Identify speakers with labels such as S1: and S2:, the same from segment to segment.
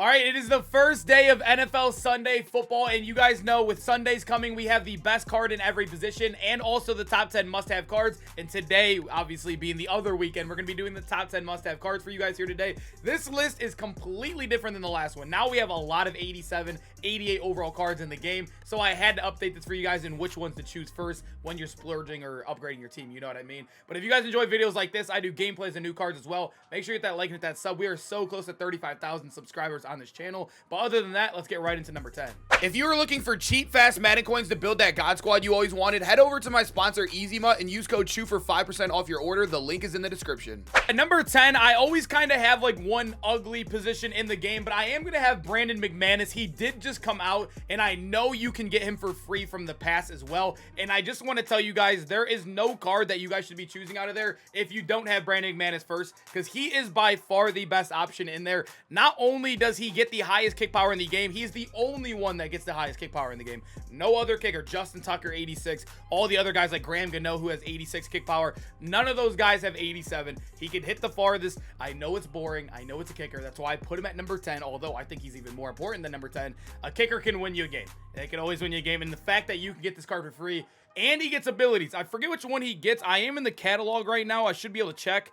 S1: All right, it is the first day of NFL Sunday football, and you guys know with Sundays coming, we have the best card in every position and also the top 10 must-have cards. And today, obviously being the other weekend, we're going to be doing the top 10 must-have cards for you guys here today. This list is completely different than the last one. Now we have a lot of 87, 88 overall cards in the game, so I had to update this for you guys and which ones to choose first when you're splurging or upgrading your team, you know what I mean? But if you guys enjoy videos like this, I do gameplays and new cards as well. Make sure you hit that like and hit that sub. We are so close to 35,000 subscribers on this channel. But other than that, let's get right into number 10. If you are looking for cheap, fast Madden coins to build that God Squad you always wanted, head over to my sponsor EasyMut and use code CHEW for 5% off your order. The link is in the description. At number 10, I always kind of have like one ugly position in the game, but I am going to have Brandon McManus. He did just come out, and I know you can get him for free from the pass as well. And I just want to tell you guys, there is no card that you guys should be choosing out of there if you don't have Brandon McManus first, because he is by far the best option in there. Not only does he get the highest kick power in the game, he's the only one that gets the highest kick power in the game. No other kicker. Justin Tucker 86, all the other guys like Graham Gano, who has 86 kick power, none of those guys have 87. He can hit the farthest. I know it's boring, I know it's a kicker, that's why I put him at number 10, although I think he's even more important than number 10. A kicker can win you a game. They can always win you a game, and the fact that you can get this card for free, and he gets abilities, I forget which one he gets. I am in the catalog right now. I should be able to check.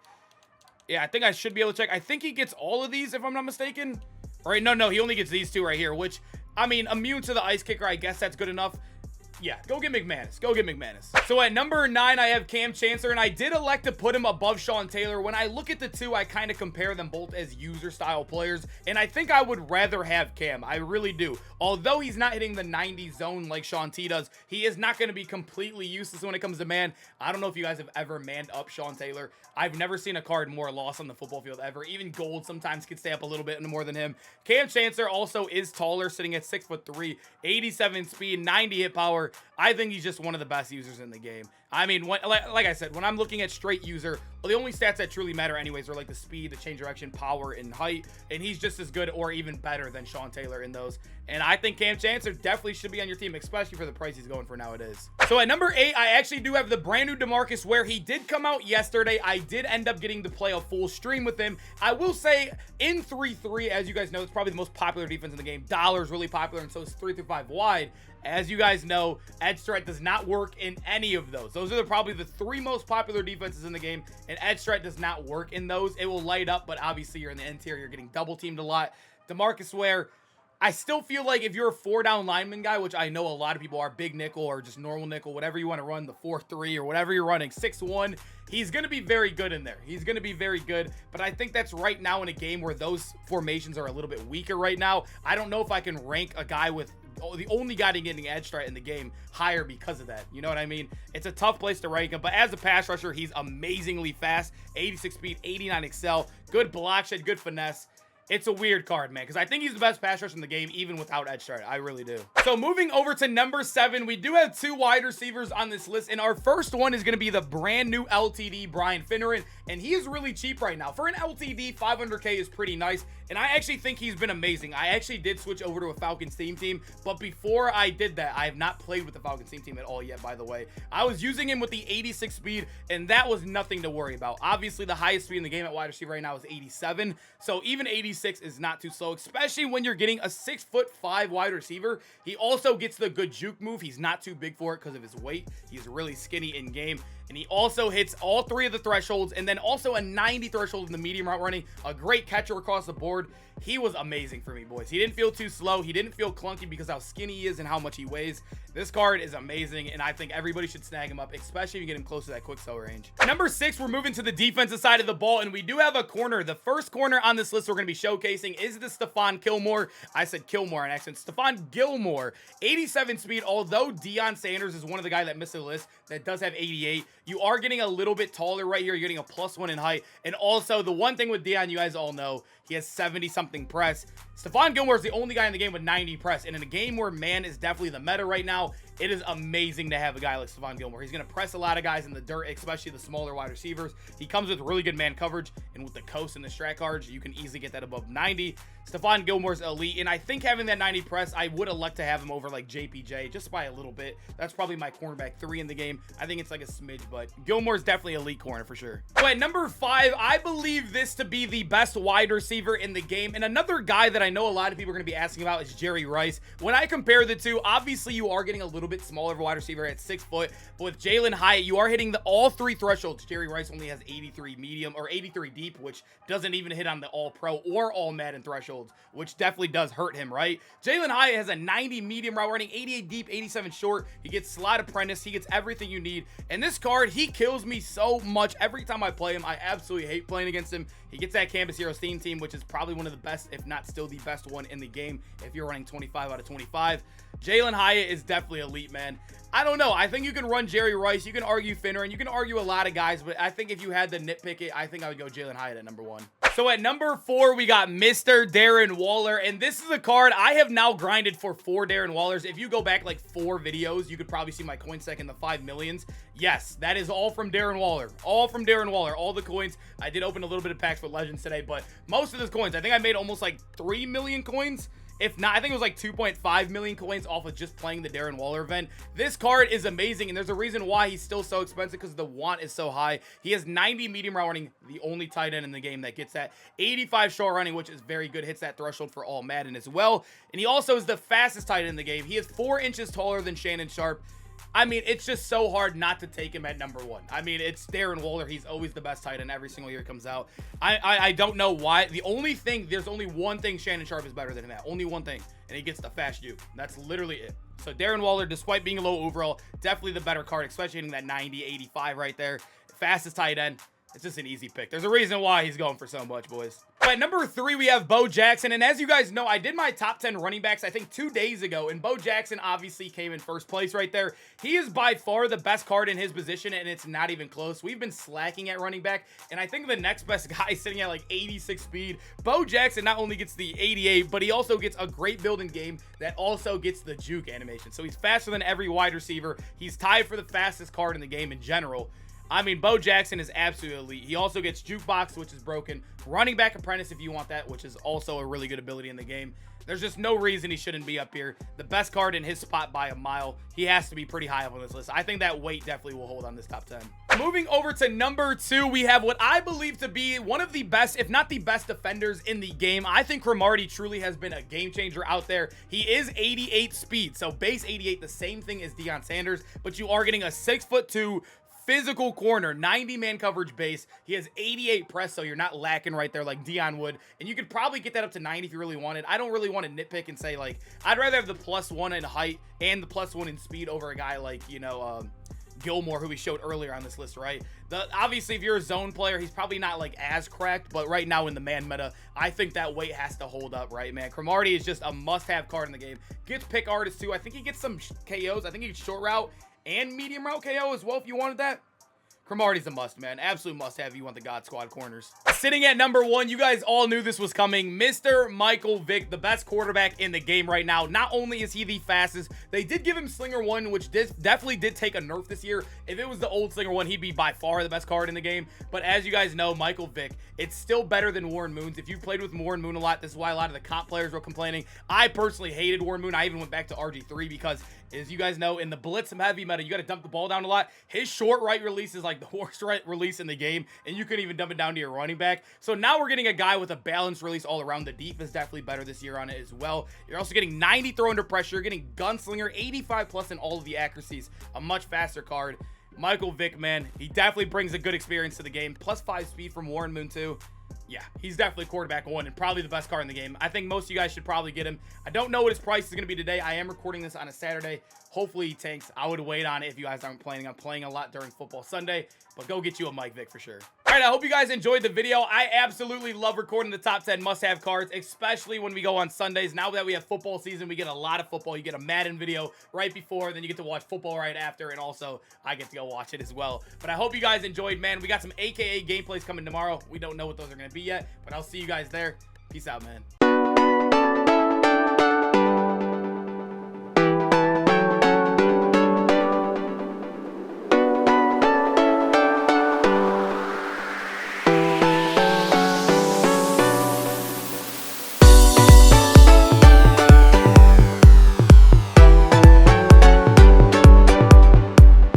S1: Yeah, I think I should be able to check. I think he gets all of these, if I'm not mistaken. All right, no, he only gets these two right here, which, I mean, immune to the ice kicker, I guess that's good enough. Yeah, go get McManus. Go get McManus. So at number 9, I have Cam Chancellor, and I did elect to put him above Sean Taylor. When I look at the two, I kind of compare them both as user-style players, and I think I would rather have Cam. I really do. Although he's not hitting the 90 zone like Sean T does, he is not going to be completely useless when it comes to man. I don't know if you guys have ever manned up Sean Taylor. I've never seen a card more lost on the football field ever. Even gold sometimes could stay up a little bit more than him. Cam Chancellor also is taller, sitting at 6'3", 87 speed, 90 hit power. I think he's just one of the best users in the game. I mean, like I said, when I'm looking at straight user, the only stats that truly matter anyways are like the speed, the change direction, power, and height, and he's just as good or even better than Sean Taylor in those. And I think Cam Chancellor definitely should be on your team, especially for the price he's going for nowadays. So at number 8, I actually do have the brand new DeMarcus Ware. He did come out yesterday. I did end up getting to play a full stream with him. I will say in 3-3, as you guys know, it's probably the most popular defense in the game. Dollar's really popular, and so is 3-5 wide. As you guys know, edge threat does not work in any of those. Those are probably the 3 most popular defenses in the game, and edge threat does not work in those. It will light up, but obviously you're in the interior, you're getting double teamed a lot. DeMarcus Ware, I still feel like if you're a 4-down lineman guy, which I know a lot of people are, big nickel or just normal nickel, whatever you want to run, the 4-3 or whatever you're running, 6'1", he's going to be very good in there. He's going to be very good, but I think that's right now in a game where those formations are a little bit weaker right now. I don't know if I can rank a guy with the only guy getting edge threat in the game higher because of that. You know what I mean? It's a tough place to rank him, but as a pass rusher, he's amazingly fast. 86 speed, 89 excel, good block shed, good finesse. It's a weird card, man, because I think he's the best pass rusher in the game, even without edge threat. I really do. So moving over to number 7, we do have 2 wide receivers on this list, and our first one is going to be the brand new LTD Brian Finneran, and he is really cheap right now. For an LTD, 500K is pretty nice, and I actually think he's been amazing. I actually did switch over to a Falcons team, but before I did that, I have not played with the Falcons team at all yet, by the way. I was using him with the 86 speed, and that was nothing to worry about. Obviously, the highest speed in the game at wide receiver right now is 87, so even 86 is not too slow, especially when you're getting a 6'5" wide receiver. He also gets the good juke move. He's not too big for it because of his weight. He's really skinny in game, and he also hits all 3 of the thresholds, and then also a 90 threshold in the medium route running. A great catcher across the board. He was amazing for me, boys. He didn't feel too slow. He didn't feel clunky because how skinny he is and how much he weighs. This card is amazing, and I think everybody should snag him up, especially if you get him close to that quick sell range. Number 6, we're moving to the defensive side of the ball, and we do have a corner. The first corner on this list we're going to be showcasing is the Stephon Gilmore. I said Kilmore in accent. Stephon Gilmore, 87 speed. Although Deion Sanders is one of the guys that missed the list that does have 88, you are getting a little bit taller right here. You're getting a +1 in height. And also, the one thing with Deion, you guys all know, he has 70-something press. Stephon Gilmore is the only guy in the game with 90 press. And in a game where man is definitely the meta right now, it is amazing to have a guy like Stephon Gilmore. He's going to press a lot of guys in the dirt, especially the smaller wide receivers. He comes with really good man coverage, and with the coast and the strat cards, you can easily get that above 90. Stephon Gilmore's elite, and I think having that 90 press, I would elect to have him over like JPJ just by a little bit. That's probably my cornerback 3 in the game. I think it's like a smidge, but Gilmore's definitely elite corner for sure. So at number 5, I believe this to be the best wide receiver in the game, and another guy that I know a lot of people are going to be asking about is Jerry Rice. When I compare the two, obviously you are getting a little bit smaller of a wide receiver at 6 foot, but with Jalen Hyatt, you are hitting all 3 thresholds. Jerry Rice only has 83 medium or 83 deep, which doesn't even hit on the all pro or all Madden thresholds, which definitely does hurt him, right? Jalen Hyatt has a 90 medium route running, 88 deep, 87 short. He gets slot apprentice. He gets everything you need. And this card, he kills me so much every time I play him. I absolutely hate playing against him. He gets that Campus Heroes Steam team, which is probably one of the best, if not still the best one in the game if you're running 25 out of 25. Jalen Hyatt is definitely elite, man. I don't know. I think you can run Jerry Rice. You can argue Finner, and you can argue a lot of guys, but I think if you had to nitpick it, I think I would go Jalen Hyatt at number 1. So at number 4, we got Mr. Darren Waller, and this is a card I have now grinded for 4 Darren Wallers. If you go back like 4 videos, you could probably see my coin stack in the 5 millions. Yes, that is all from Darren Waller. All from Darren Waller. All the coins. I did open a little bit of packs with Legends today, but most of those coins, I think I made almost like 3 million coins. If not, I think it was like 2.5 million coins off of just playing the Darren Waller event. This card is amazing, and there's a reason why he's still so expensive, because the want is so high. He has 90 medium route running, the only tight end in the game that gets that. 85 short running, which is very good, hits that threshold for all Madden as well. And he also is the fastest tight end in the game. He is 4 inches taller than Shannon Sharp. I mean, it's just so hard not to take him at number 1. I mean, it's Darren Waller. He's always the best tight end every single year he comes out. I don't know why. There's only one thing Shannon Sharp is better than him at. Only one thing. And he gets the fast juke. That's literally it. So Darren Waller, despite being a low overall, definitely the better card, especially hitting that 90, 85 right there. Fastest tight end. It's just an easy pick. There's a reason why he's going for so much, boys. At number 3, we have Bo Jackson. And as you guys know, I did my top 10 running backs, I think 2 days ago. And Bo Jackson obviously came in first place right there. He is by far the best card in his position, and it's not even close. We've been slacking at running back. And I think the next best guy is sitting at like 86 speed. Bo Jackson not only gets the 88, but he also gets a great building game that also gets the juke animation. So he's faster than every wide receiver. He's tied for the fastest card in the game in general. I mean, Bo Jackson is absolutely elite. He also gets jukebox, which is broken. Running back apprentice if you want that, which is also a really good ability in the game. There's just no reason he shouldn't be up here. The best card in his spot by a mile. He has to be pretty high up on this list. I think that weight definitely will hold on this top 10. Moving over to number 2, we have what I believe to be one of the best, if not the best defenders in the game. I think Cromartie truly has been a game changer out there. He is 88 speed, so base 88, the same thing as Deion Sanders, but you are getting a 6'2", physical corner, 90 man coverage base. He has 88 press, so you're not lacking right there like Deion would. And you could probably get that up to 90 if you really wanted. I don't really want to nitpick and say, like, I'd rather have the +1 in height and the +1 in speed over a guy like, you know, Gilmore, who we showed earlier on this list, right? Obviously, if you're a zone player, he's probably not like as cracked, but right now in the man meta, I think that weight has to hold up, right, man? Cromartie is just a must-have card in the game. Gets pick artist too. I think he gets some KOs. I think he gets short route and medium route KO as well if you wanted that. Cromartie's a must, man. Absolute must-have if you want the God Squad corners. Sitting at number 1, you guys all knew this was coming. Mr. Michael Vick, the best quarterback in the game right now. Not only is he the fastest, they did give him Slinger 1, which definitely did take a nerf this year. If it was the old Slinger 1, he'd be by far the best card in the game. But as you guys know, Michael Vick, it's still better than Warren Moon's. If you played with Warren Moon a lot, this is why a lot of the comp players were complaining. I personally hated Warren Moon. I even went back to RG3 because, as you guys know, in the blitz and heavy meta, you got to dump the ball down a lot. His short right release is like the worst right release in the game, and you couldn't even dump it down to your running back. So now we're getting a guy with a balanced release all around. The deep is definitely better this year on it as well. You're also getting 90 throw under pressure. You're getting gunslinger, 85 plus in all of the accuracies. A much faster card. Michael Vick, man, he definitely brings a good experience to the game. +5 speed from Warren Moon too. Yeah, he's definitely quarterback 1 and probably the best card in the game. I think most of you guys should probably get him. I don't know what his price is going to be today. I am recording this on a Saturday. Hopefully he tanks. I would wait on it if you guys aren't planning on playing a lot during football Sunday, but go get you a Mike Vick for sure. All right, I hope you guys enjoyed the video. I absolutely love recording the top 10 must-have cards, especially when we go on Sundays. Now that we have football season, we get a lot of football. You get a Madden video right before, then you get to watch football right after, and also I get to go watch it as well. But I hope you guys enjoyed, man. We got some AKA gameplays coming tomorrow. We don't know what those are going to be yet, but I'll see you guys there. Peace out, man.